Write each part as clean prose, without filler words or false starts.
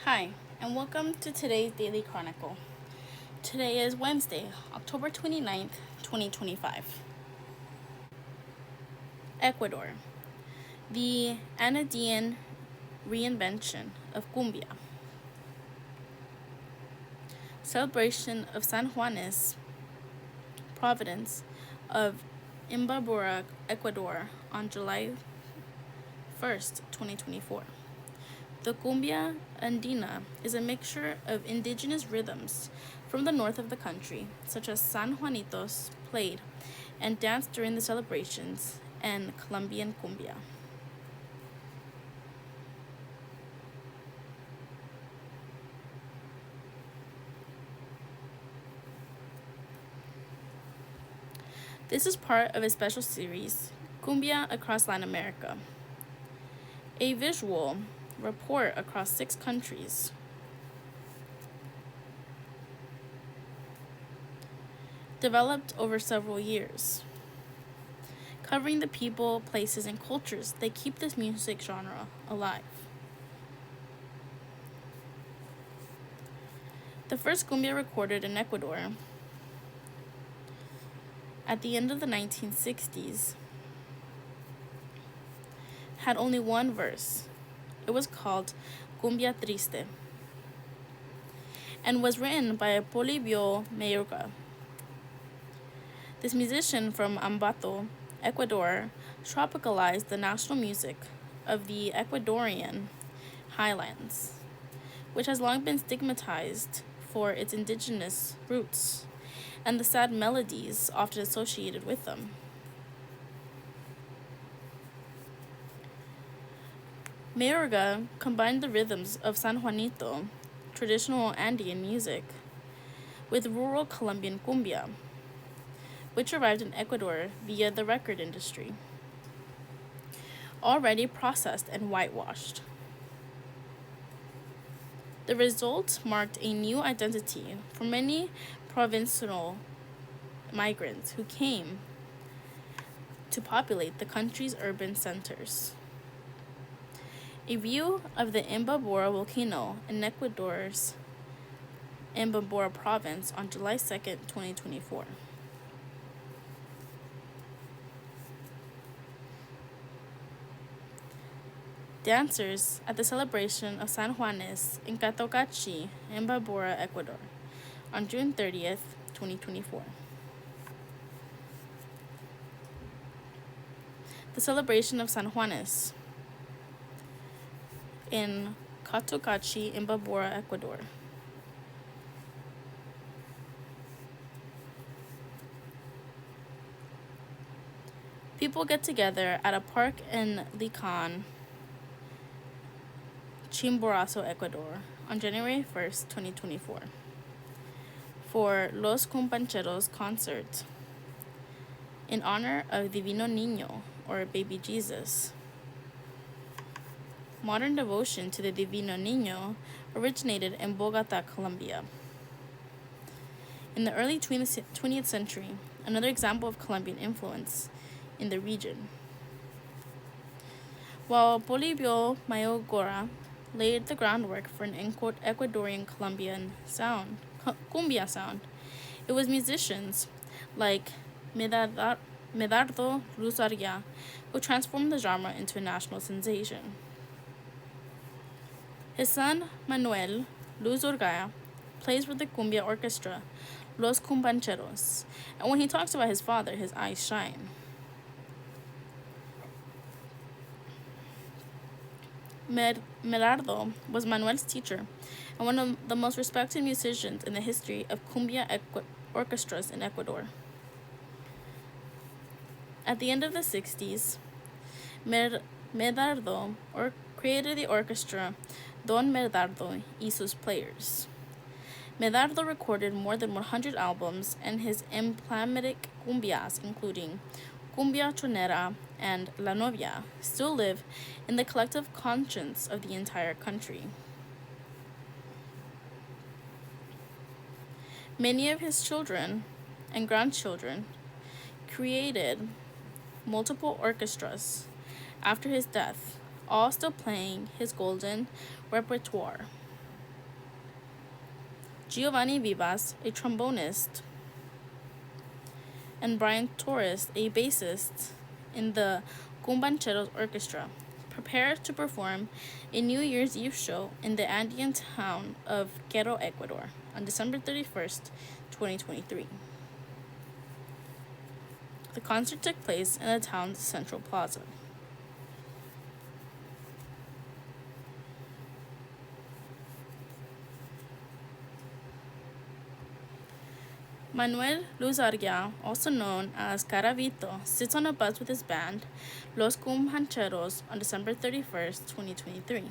Hi, and welcome to today's Daily Chronicle. Today is Wednesday, October 29th, 2025. Ecuador, the Andean reinvention of cumbia. Celebration of San Juanes, Providence of Imbabura, Ecuador on July 1st, 2024. The cumbia andina is a mixture of indigenous rhythms from the north of the country, such as San Juanitos, played and danced during the celebrations, and Colombian cumbia. This is part of a special series, Cumbia Across Latin America, a visual report across 6 countries. Developed over several years, covering the people, places, and cultures that keep this music genre alive. The first cumbia recorded in Ecuador at the end of the 1960s had only one verse. It was called Cumbia Triste and was written by Polibio Mayorga. This musician from Ambato, Ecuador, tropicalized the national music of the Ecuadorian highlands, which has long been stigmatized for its indigenous roots and the sad melodies often associated with them. Mayorga combined the rhythms of San Juanito, traditional Andean music, with rural Colombian cumbia, which arrived in Ecuador via the record industry, already processed and whitewashed. The result marked a new identity for many provincial migrants who came to populate the country's urban centers. A view of the Imbabura volcano in Ecuador's Imbabura province on July 2nd, 2024. Dancers at the celebration of San Juanes in Catocachi, Imbabura, Ecuador, on June 30th, 2024. The celebration of San Juanes in Catocachi, Imbabura, Ecuador. People get together at a park in Licon, Chimborazo, Ecuador, on January 1st, 2024, for Los Cumpancheros concert in honor of Divino Niño, or Baby Jesus. Modern devotion to the Divino Niño originated in Bogota, Colombia. In the early 20th century, another example of Colombian influence in the region. While Polibio Mayorga laid the groundwork for an Ecuadorian Colombian sound, cumbia sound, it was musicians like Medardo Luzaria who transformed the genre into a national sensation. His son, Manuel Luz Urgaya, plays with the cumbia orchestra, Los Cumpancheros, and when he talks about his father, his eyes shine. Merardo was Manuel's teacher and one of the most respected musicians in the history of cumbia orchestras in Ecuador. At the end of the 60s, Medardo created the orchestra Don Medardo y sus Players. Medardo recorded more than 100 albums, and his emblematic cumbias, including Cumbia Chonera and La Novia, still live in the collective conscience of the entire country. Many of his children and grandchildren created multiple orchestras after his death, all still playing his golden repertoire. Giovanni Vivas, a trombonist, and Brian Torres, a bassist in the Cumbancheros Orchestra, prepare to perform a New Year's Eve show in the Andean town of Quero, Ecuador, on December 31st, 2023. The concert took place in the town's central plaza. Manuel Luzargia, also known as Caravito, sits on a bus with his band, Los Cumbancheros, on December 31st, 2023.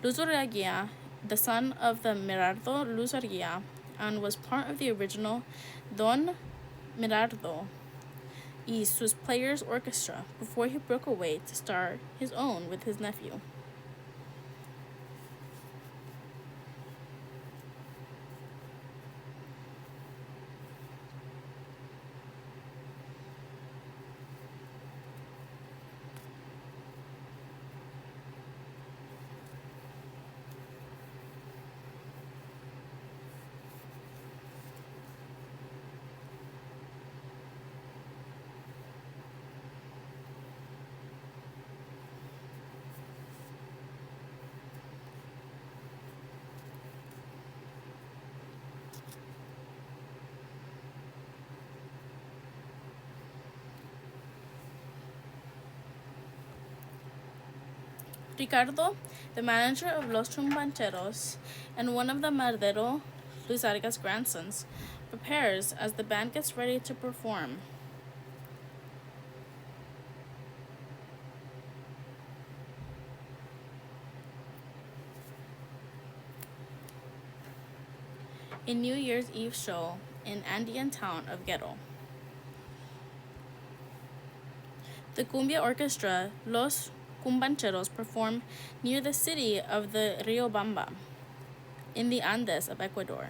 Luzargia, the son of the Merardo Luzargia, and was part of the original Don Merardo y sus Players Orchestra before he broke away to start his own with his nephew. Ricardo, the manager of Los Chumbancheros and one of the Mardero Luzarga's grandsons, prepares as the band gets ready to perform. A New Year's Eve show in Andean town of Quero. The cumbia orchestra Los Cumbancheros perform near the city of the Riobamba in the Andes of Ecuador.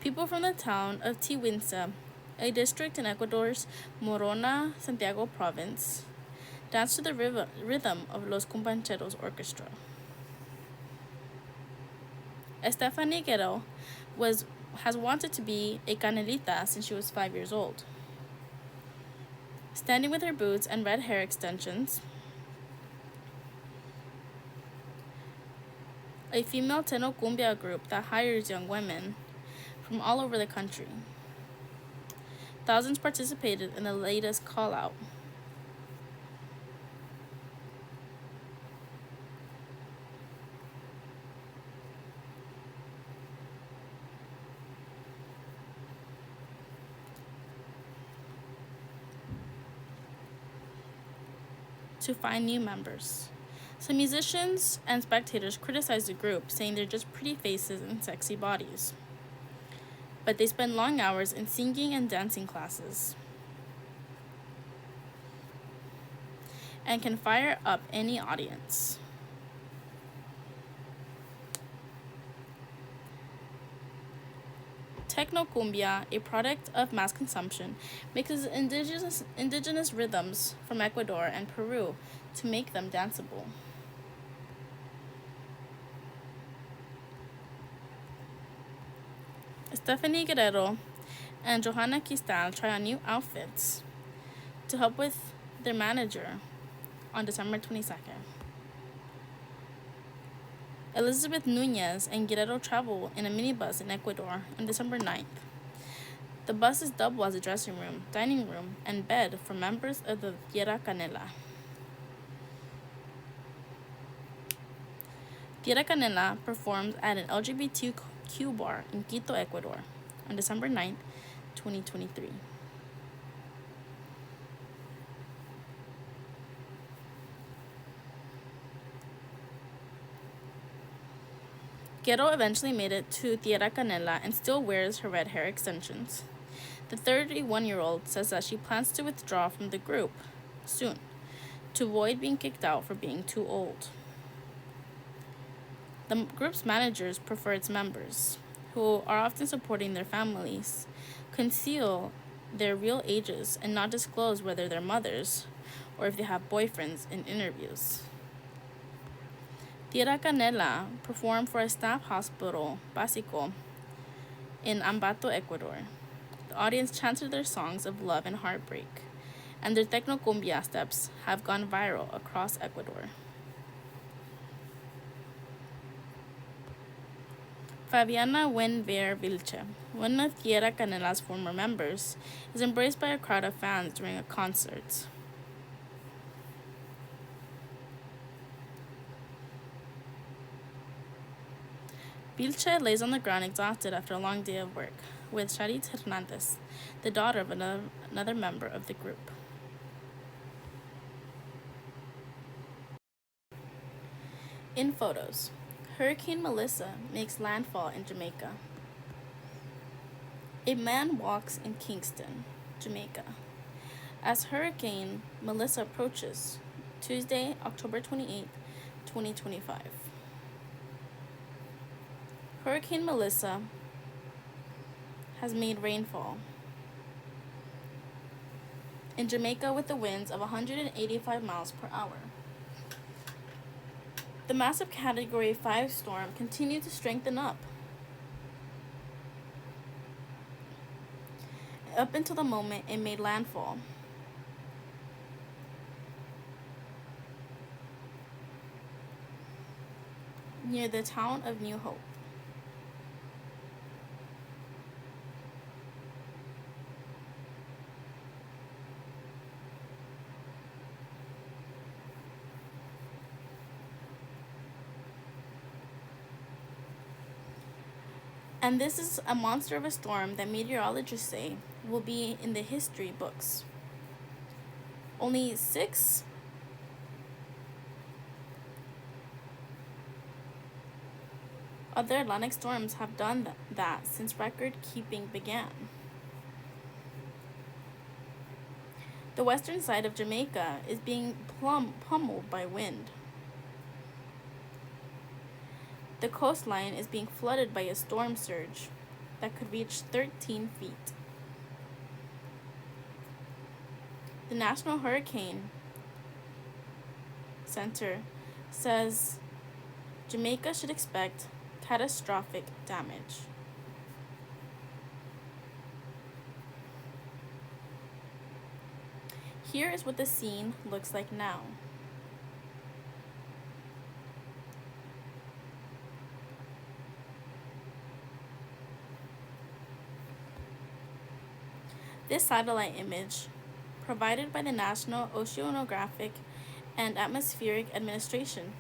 People from the town of Tiwinsa, a district in Ecuador's Morona, Santiago province, dance to the rhythm of Los Cumbancheros Orchestra. Stephanie Guerrero has wanted to be a canelita since she was 5 years old. Standing with her boots and red hair extensions, a female Teno Cumbia group that hires young women from all over the country. Thousands participated in the latest call-out. To find new members. Some musicians and spectators criticize the group, saying they're just pretty faces and sexy bodies. But they spend long hours in singing and dancing classes and can fire up any audience. Technocumbia, a product of mass consumption, mixes indigenous rhythms from Ecuador and Peru to make them danceable. Stephanie Guerrero and Johanna Quistal try on new outfits to help with their manager on December 22nd. Elizabeth Nunez and Guerrero travel in a minibus in Ecuador on December 9th. The bus is double as a dressing room, dining room, and bed for members of the Tierra Canela. Tierra Canela performs at an LGBTQ bar in Quito, Ecuador on December 9th, 2023. Guerrero eventually made it to Tierra Canela and still wears her red hair extensions. The 31-year-old says that she plans to withdraw from the group soon to avoid being kicked out for being too old. The group's managers prefer its members, who are often supporting their families, conceal their real ages and not disclose whether they're mothers or if they have boyfriends in interviews. Tierra Canela performed for a staff hospital, Básico, in Ambato, Ecuador. The audience chanted their songs of love and heartbreak, and their tecnocumbia steps have gone viral across Ecuador. Fabiana Wenver Vilche, one of Tierra Canela's former members, is embraced by a crowd of fans during a concert. Vilche lays on the ground exhausted after a long day of work, with Charit Hernandez, the daughter of another member of the group. In photos, Hurricane Melissa makes landfall in Jamaica. A man walks in Kingston, Jamaica, as Hurricane Melissa approaches, Tuesday, October 28, 2025. Hurricane Melissa has made rainfall in Jamaica with the winds of 185 miles per hour. The massive Category 5 storm continued to strengthen up until the moment it made landfall. Near the town of New Hope. And this is a monster of a storm that meteorologists say will be in the history books. Only 6 other Atlantic storms have done that since record keeping began. The western side of Jamaica is being pummeled by wind. The coastline is being flooded by a storm surge that could reach 13 feet. The National Hurricane Center says Jamaica should expect catastrophic damage. Here is what the scene looks like now. This satellite image, provided by the National Oceanographic and Atmospheric Administration,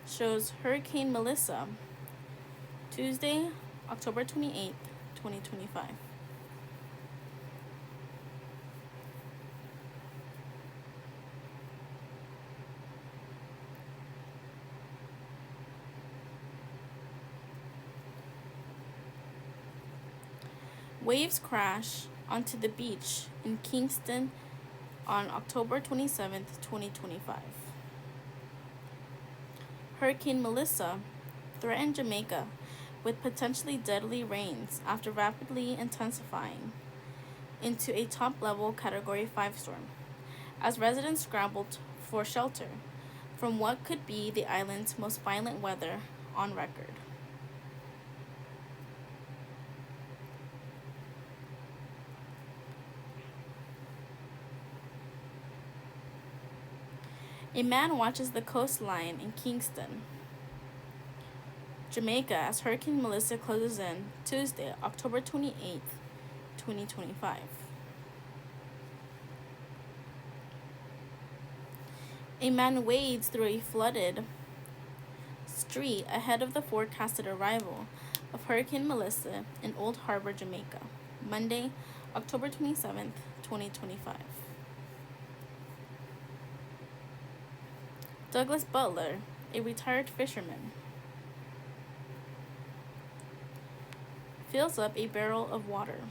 shows Hurricane Melissa, Tuesday, October 28, 2025. Waves crash onto the beach in Kingston on October 27, 2025. Hurricane Melissa threatened Jamaica with potentially deadly rains after rapidly intensifying into a top-level Category 5 storm, as residents scrambled for shelter from what could be the island's most violent weather on record. A man watches the coastline in Kingston, Jamaica, as Hurricane Melissa closes in Tuesday, October 28, 2025. A man wades through a flooded street ahead of the forecasted arrival of Hurricane Melissa in Old Harbor, Jamaica, Monday, October 27, 2025. Douglas Butler, a retired fisherman, fills up a barrel of water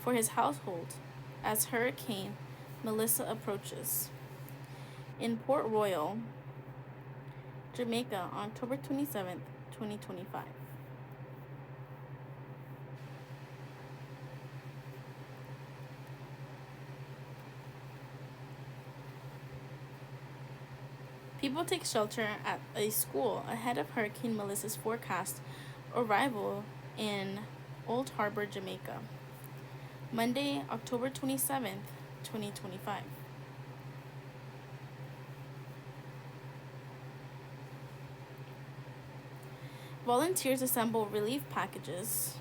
for his household as Hurricane Melissa approaches in Port Royal, Jamaica, on October 27, 2025. People take shelter at a school ahead of Hurricane Melissa's forecast arrival in Old Harbor, Jamaica. Monday, October 27th, 2025. Volunteers assemble relief packages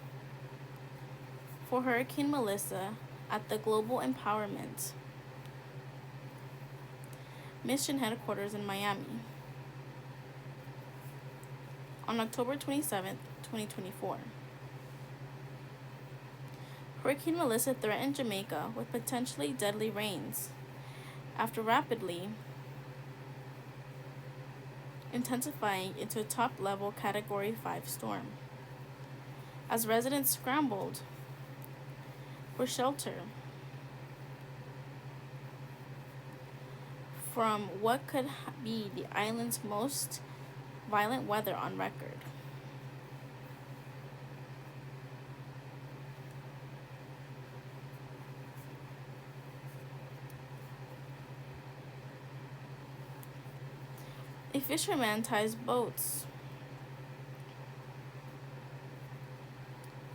for Hurricane Melissa at the Global Empowerment Mission headquarters in Miami on October 27th, 2024. Hurricane Melissa threatened Jamaica with potentially deadly rains after rapidly intensifying into a top-level Category 5 storm. As residents scrambled for shelter from what could be the island's most violent weather on record. A fisherman ties boats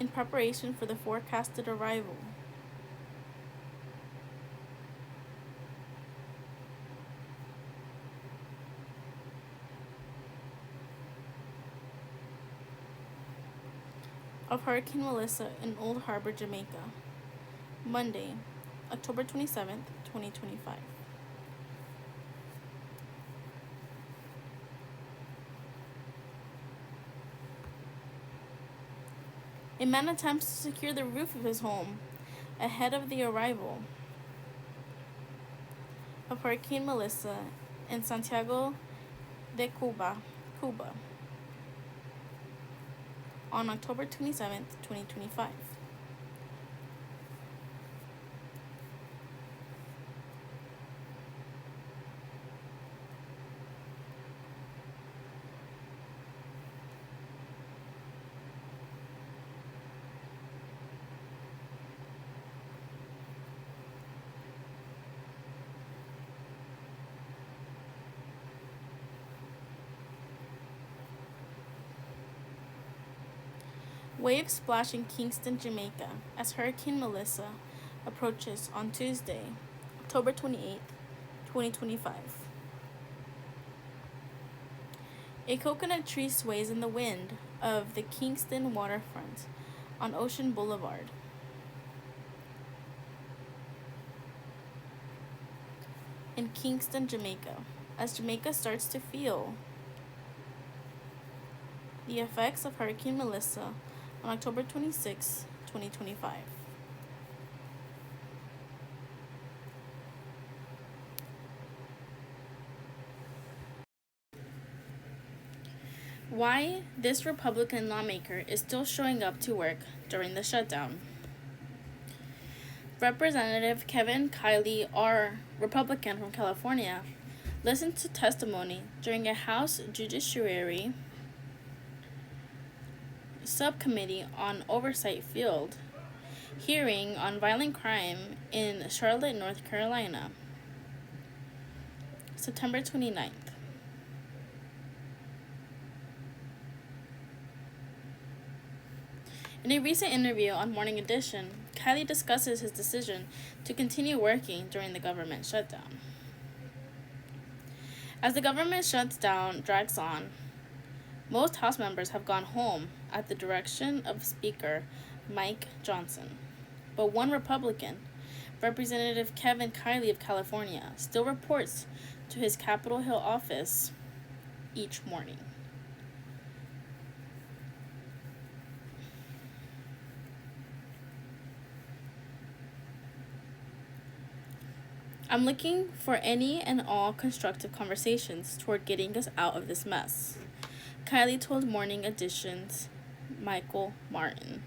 in preparation for the forecasted arrival. Of Hurricane Melissa in Old Harbor, Jamaica, Monday, October 27th, 2025. A man attempts to secure the roof of his home ahead of the arrival of Hurricane Melissa in Santiago de Cuba, on October 27th, 2025. Waves splash in Kingston, Jamaica as Hurricane Melissa approaches on Tuesday, October 28th, 2025. A coconut tree sways in the wind of the Kingston waterfront on Ocean Boulevard. In Kingston, Jamaica, as Jamaica starts to feel the effects of Hurricane Melissa on October 26, 2025. Why this Republican lawmaker is still showing up to work during the shutdown. Representative Kevin Kiley, R., Republican from California, listened to testimony during a House Judiciary Subcommittee on Oversight Field hearing on violent crime in Charlotte, North Carolina, September 29th. In a recent interview on Morning Edition, Kiley discusses his decision to continue working during the government shutdown. As the government shutdown drags on, most House members have gone home at the direction of Speaker Mike Johnson. But one Republican, Representative Kevin Kiley of California, still reports to his Capitol Hill office each morning. I'm looking for any and all constructive conversations toward getting us out of this mess, Kiley told Morning Edition's Michael Martin.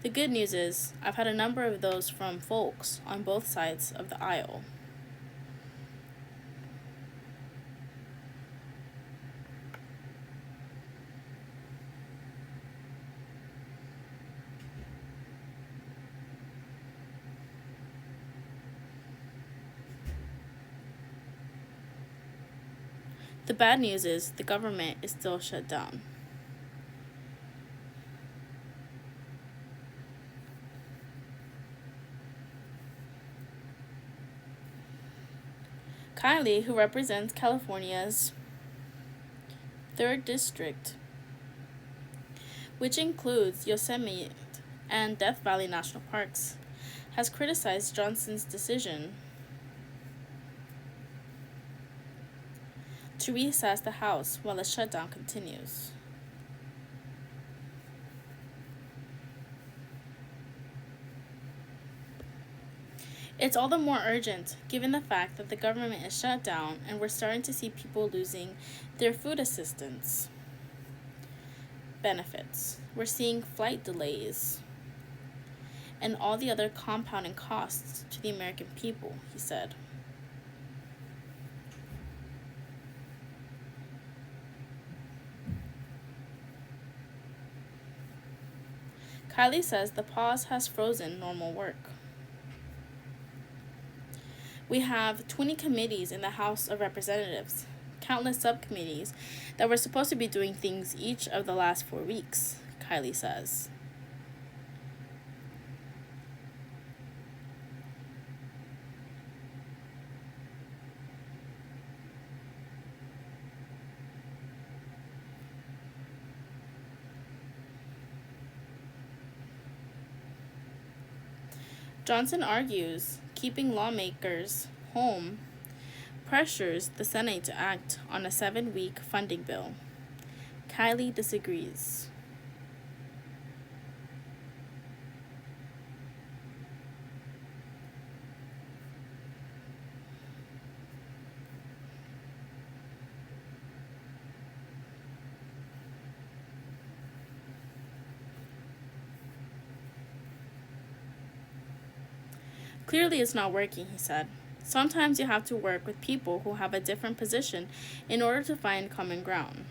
The good news is, I've had a number of those from folks on both sides of the aisle. The bad news is the government is still shut down. Kylie, who represents California's 3rd District, which includes Yosemite and Death Valley National Parks, has criticized Johnson's decision to recess the House while the shutdown continues. It's all the more urgent given the fact that the government is shut down and we're starting to see people losing their food assistance benefits. We're seeing flight delays and all the other compounding costs to the American people, he said. Kylie says the pause has frozen normal work. We have 20 committees in the House of Representatives, countless subcommittees that were supposed to be doing things each of the last 4 weeks, Kylie says. Johnson argues keeping lawmakers home pressures the Senate to act on a 7-week funding bill. Kylie disagrees. Clearly it's not working, he said. Sometimes you have to work with people who have a different position in order to find common ground.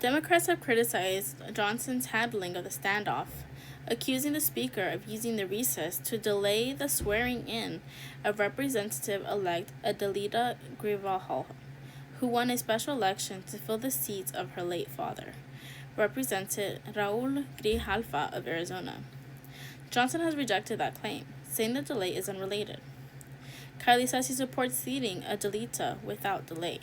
Democrats have criticized Johnson's handling of the standoff, accusing the Speaker of using the recess to delay the swearing-in of Representative-elect Adelita Grijalva, who won a special election to fill the seat of her late father, Representative Raul Grijalva of Arizona. Johnson has rejected that claim, saying the delay is unrelated. Kylie says he supports seating Adelita without delay.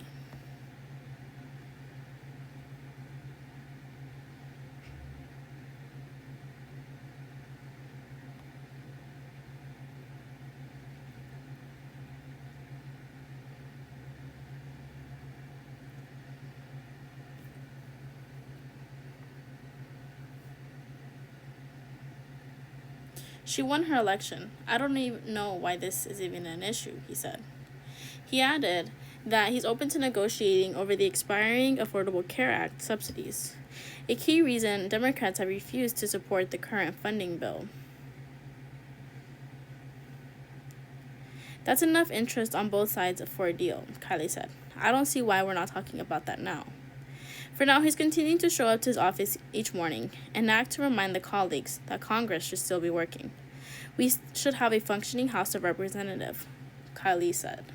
She won her election. I don't even know why this is even an issue, he said. He added that he's open to negotiating over the expiring Affordable Care Act subsidies, a key reason Democrats have refused to support the current funding bill. That's enough interest on both sides for a deal, Kylie said. I don't see why we're not talking about that now. For now, he's continuing to show up to his office each morning and act to remind the colleagues that Congress should still be working. We should have a functioning House of Representatives, Kylie said.